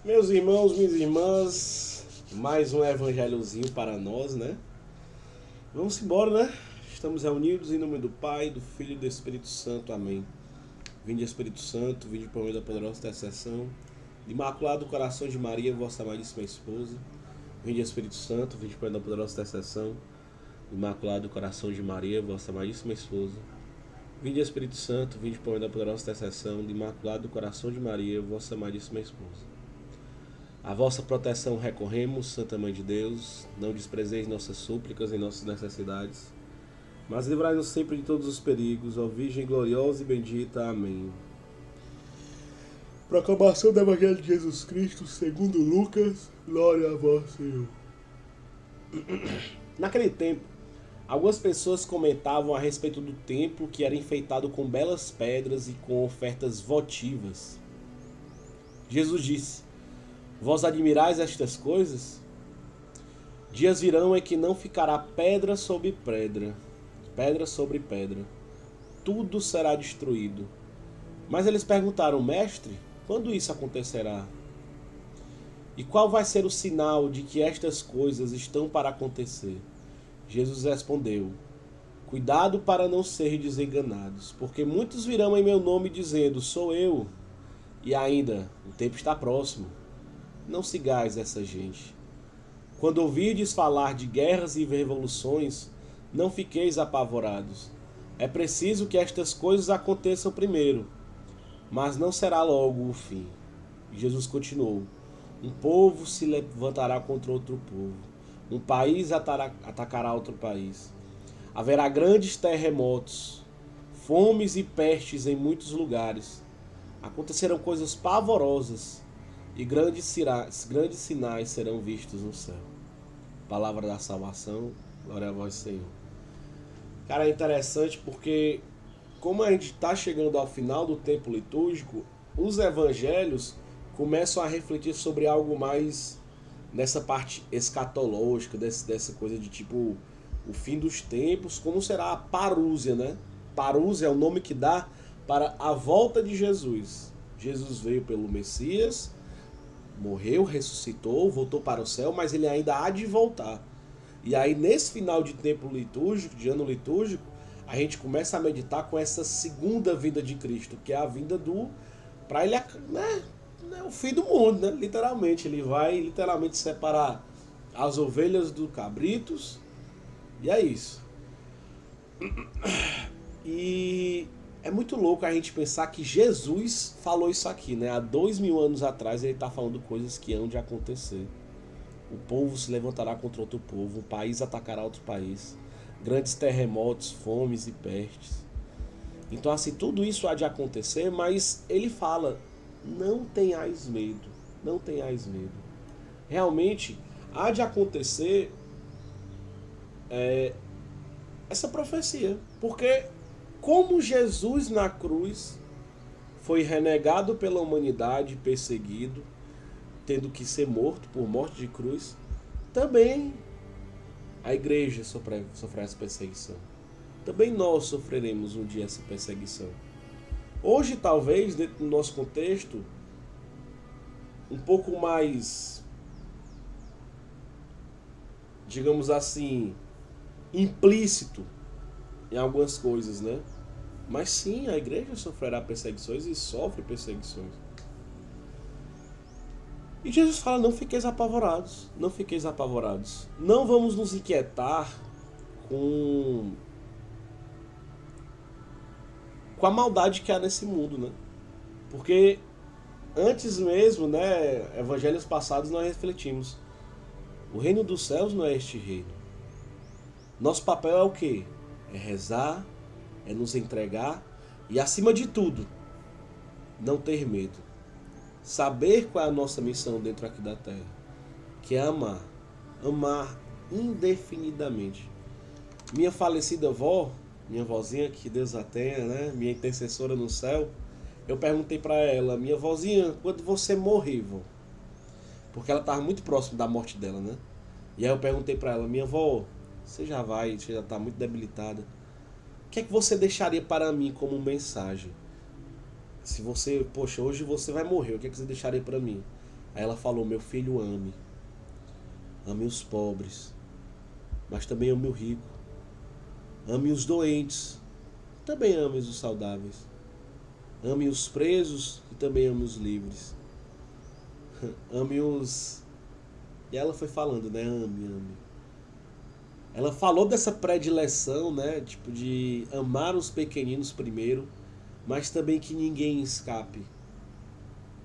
Meus irmãos, minhas irmãs, mais um evangelhozinho para nós, né? Vamos embora, né? Estamos reunidos em nome do Pai, do Filho e do Espírito Santo. Amém. Vinde, Espírito Santo, vinde por meio da poderosa intercessão de Imaculado Coração de Maria, vossa amadíssima esposa. Vinde, Espírito Santo, vinde por meio da poderosa intercessão de Imaculado Coração de Maria, vossa amadíssima esposa. Vinde, Espírito Santo, vinde por meio da poderosa intercessão de Imaculado Coração de Maria, vossa amadíssima esposa. A vossa proteção recorremos, Santa Mãe de Deus, não desprezeis nossas súplicas e nossas necessidades, mas livrai-nos sempre de todos os perigos, ó Virgem gloriosa e bendita. Amém. Proclamação do Evangelho de Jesus Cristo segundo Lucas, glória a vós, Senhor. Naquele tempo, algumas pessoas comentavam a respeito do templo que era enfeitado com belas pedras e com ofertas votivas. Jesus disse: Vós admirais estas coisas? Dias virão em que não ficará pedra sobre pedra, tudo será destruído. Mas eles perguntaram: Mestre, quando isso acontecerá? E qual vai ser o sinal de que estas coisas estão para acontecer? Jesus respondeu: Cuidado para não serdes enganados, porque muitos virão em meu nome dizendo: Sou eu, e ainda, o tempo está próximo. Não sigais essa gente. Quando ouvirdes falar de guerras e revoluções, não fiqueis apavorados. É preciso que estas coisas aconteçam primeiro, mas não será logo o fim. Jesus continuou: Um povo se levantará contra outro povo, um país atacará outro país. Haverá grandes terremotos, fomes e pestes em muitos lugares. Acontecerão coisas pavorosas e grandes sinais serão vistos no céu. Palavra da salvação, glória a vós, Senhor. Cara, é interessante porque, como a gente está chegando ao final do tempo litúrgico, os evangelhos começam a refletir sobre algo mais nessa parte escatológica, dessa coisa de tipo o fim dos tempos, como será a parúzia, né? Parúzia é o nome que dá para a volta de Jesus. Jesus veio pelo Messias, morreu, ressuscitou, voltou para o céu, mas ele ainda há de voltar. E aí, nesse final de tempo litúrgico, de ano litúrgico, a gente começa a meditar com essa segunda vinda de Cristo, que é a vinda do... para ele, né, o fim do mundo, né? Literalmente. Ele vai literalmente separar as ovelhas dos cabritos, e é isso. E é muito louco a gente pensar que Jesus falou isso aqui, né? Há 2000 anos atrás ele está falando coisas que hão de acontecer. O povo se levantará contra outro povo, o país atacará outro país, grandes terremotos, fomes e pestes. Então, assim, tudo isso há de acontecer, mas ele fala: não tenhais medo, não tenhais medo. Realmente há de acontecer essa profecia, porque como Jesus na cruz foi renegado pela humanidade, perseguido, tendo que ser morto por morte de cruz, também a igreja sofrerá essa perseguição. Também nós sofreremos um dia essa perseguição. Hoje, talvez, dentro do nosso contexto, um pouco mais, digamos assim, implícito em algumas coisas, né? Mas sim, a igreja sofrerá perseguições e sofre perseguições. E Jesus fala: não fiqueis apavorados, não fiqueis apavorados. Não vamos nos inquietar com a maldade que há nesse mundo, né? Porque antes mesmo, né, evangelhos passados nós refletimos: o reino dos céus não é este reino. Nosso papel é o quê? É rezar, é nos entregar e, acima de tudo, não ter medo. Saber qual é a nossa missão dentro aqui da Terra, que é amar. Amar indefinidamente. Minha falecida avó, minha vozinha, que Deus a tenha, né? Minha intercessora no céu, eu perguntei para ela: minha vozinha, quando você morrer, vó? Porque ela estava muito próximo da morte dela, né? E aí eu perguntei para ela: minha avó, você já está muito debilitada. O que é que você deixaria para mim como mensagem? Se você, poxa, hoje você vai morrer, o que é que você deixaria para mim? Aí ela falou: meu filho, ame. Ame os pobres, mas também ame o rico. Ame os doentes, também ame os saudáveis. Ame os presos e também ame os livres. Ame os... E ela foi falando, né? Ame, ame. Ela falou dessa predileção, né? Tipo, de amar os pequeninos primeiro, mas também que ninguém escape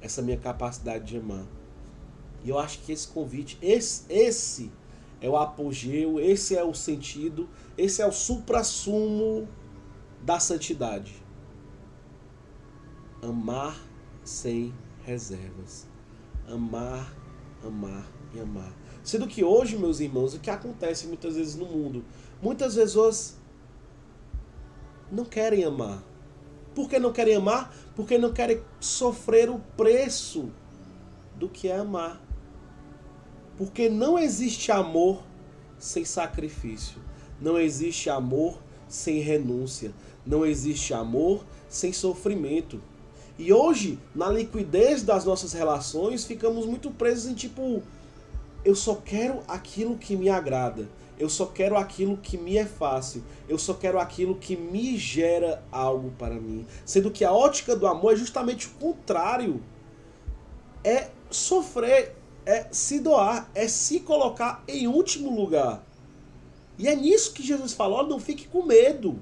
essa minha capacidade de amar. E eu acho que esse convite, esse é o apogeu, esse é o sentido, esse é o suprassumo da santidade. Amar sem reservas. Amar, amar e amar. Sendo que hoje, meus irmãos, o que acontece muitas vezes no mundo? Muitas pessoas não querem amar. Por que não querem amar? Porque não querem sofrer o preço do que é amar. Porque não existe amor sem sacrifício. Não existe amor sem renúncia. Não existe amor sem sofrimento. E hoje, na liquidez das nossas relações, ficamos muito presos em tipo, eu só quero aquilo que me agrada. Eu só quero aquilo que me é fácil. Eu só quero aquilo que me gera algo para mim. Sendo que a ótica do amor é justamente o contrário. É sofrer, é se doar, é se colocar em último lugar. E é nisso que Jesus falou: não fique com medo.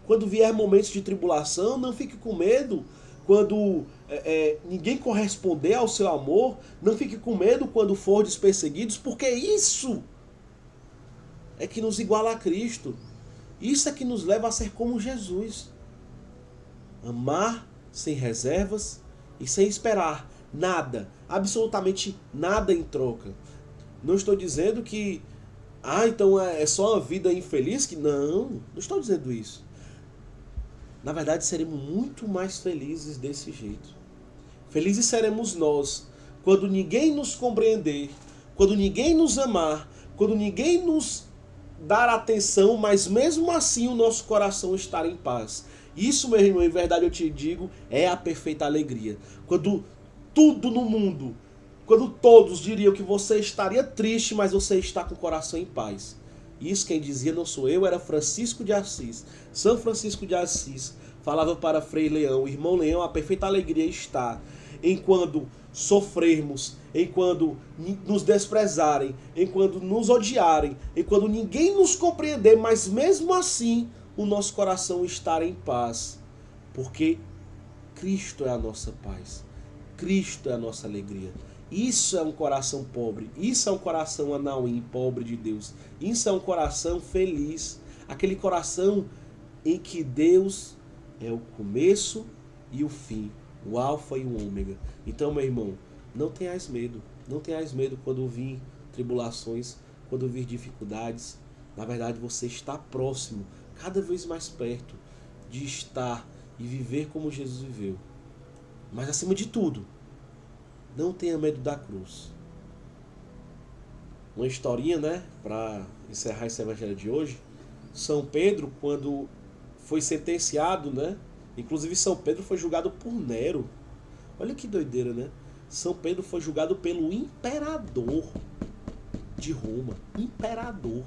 Quando vier momentos de tribulação, não fique com medo. Quando ninguém corresponder ao seu amor, não fique com medo quando fordes perseguidos, porque isso é que nos iguala a Cristo. Isso é que nos leva a ser como Jesus. Amar sem reservas e sem esperar nada, absolutamente nada em troca. Não estou dizendo que, então é só uma vida infeliz que... Não estou dizendo isso. Na verdade, seremos muito mais felizes desse jeito. Felizes seremos nós quando ninguém nos compreender, quando ninguém nos amar, quando ninguém nos dar atenção, mas mesmo assim o nosso coração estar em paz. Isso, meu irmão, em verdade eu te digo, é a perfeita alegria. Quando tudo no mundo, quando todos diriam que você estaria triste, mas você está com o coração em paz. Isso quem dizia não sou eu, era Francisco de Assis. São Francisco de Assis falava para Frei Leão: irmão Leão, a perfeita alegria está em quando sofrermos, em quando nos desprezarem, em quando nos odiarem, em quando ninguém nos compreender, mas mesmo assim o nosso coração estar em paz. Porque Cristo é a nossa paz. Cristo é a nossa alegria. Isso é um coração pobre. Isso é um coração anauim, pobre de Deus. Isso é um coração feliz. Aquele coração em que Deus é o começo e o fim. O alfa e o ômega. Então, meu irmão, não tenhas medo. Não tenhas medo quando vir tribulações, quando vir dificuldades. Na verdade, você está próximo, cada vez mais perto de estar e viver como Jesus viveu. Mas acima de tudo, não tenha medo da cruz. Uma historinha, né, para encerrar esse evangelho de hoje. São Pedro, quando foi sentenciado, né? Inclusive São Pedro foi julgado por Nero. Olha que doideira, né? São Pedro foi julgado pelo imperador de Roma. Imperador.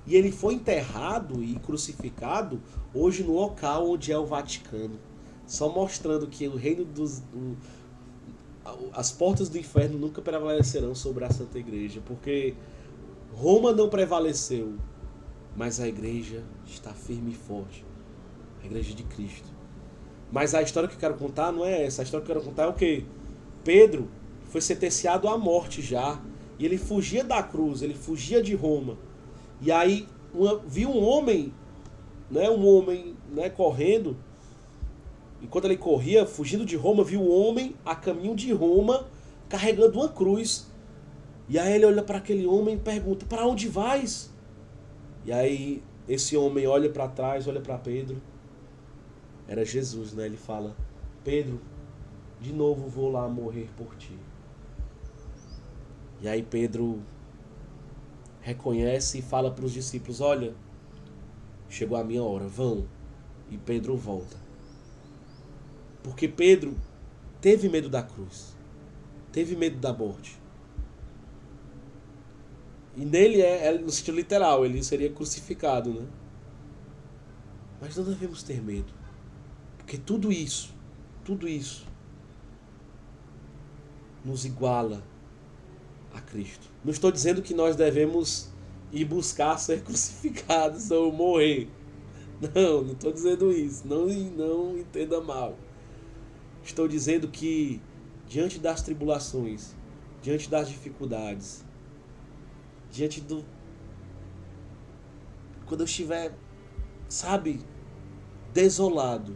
E ele foi enterrado e crucificado hoje no local onde é o Vaticano. Só mostrando que o reino as portas do inferno nunca prevalecerão sobre a Santa Igreja, porque Roma não prevaleceu, mas a igreja está firme e forte. A igreja de Cristo. Mas a história que eu quero contar não é essa. A história que eu quero contar é o quê? Pedro foi sentenciado à morte já. E ele fugia da cruz, ele fugia de Roma. E aí viu um homem, né, correndo. Enquanto ele corria, fugindo de Roma, viu um homem a caminho de Roma, carregando uma cruz. E aí ele olha para aquele homem e pergunta: para onde vais? E aí esse homem olha para trás, olha para Pedro. Era Jesus, né? Ele fala: Pedro, de novo vou lá morrer por ti. E aí Pedro reconhece e fala para os discípulos: olha, chegou a minha hora, vão. E Pedro volta. Porque Pedro teve medo da cruz. teve medo da morte. E nele é no sentido literal, ele seria crucificado, né? Mas não devemos ter medo. Porque tudo isso nos iguala a Cristo. Não estou dizendo que nós devemos ir buscar ser crucificados ou morrer. Não estou dizendo isso. Não entenda mal. Estou dizendo que diante das tribulações, diante das dificuldades, diante do... quando eu estiver, sabe, desolado,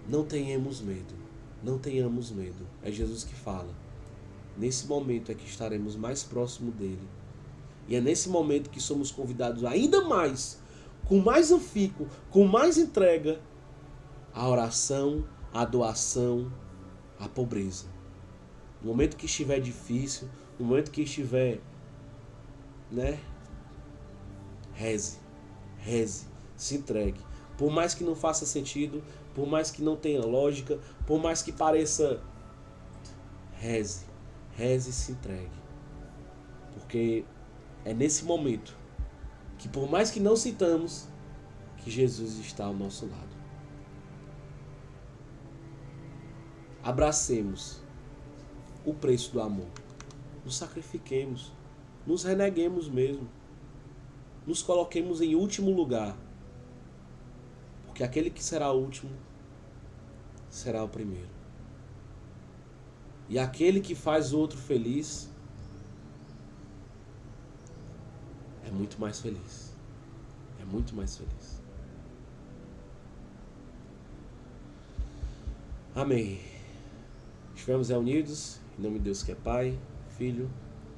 não tenhamos medo. Não tenhamos medo. É Jesus que fala. Nesse momento é que estaremos mais próximo dele. E é nesse momento que somos convidados ainda mais, com mais afinco, com mais entrega, a oração, a doação, a pobreza. No momento que estiver difícil, no momento que estiver, né? Reze, se entregue. Por mais que não faça sentido, por mais que não tenha lógica, por mais que pareça, reze e se entregue. Porque é nesse momento que, por mais que não sintamos, que Jesus está ao nosso lado. Abracemos o preço do amor. Nos sacrifiquemos, nos reneguemos mesmo. Nos coloquemos em último lugar. Porque aquele que será o último será o primeiro. E aquele que faz o outro feliz é muito mais feliz. É muito mais feliz. Amém. Estivemos reunidos em nome de Deus que é Pai, Filho,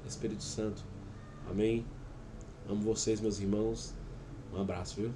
Espírito Santo. Amém. Amo vocês, meus irmãos. Um abraço, viu?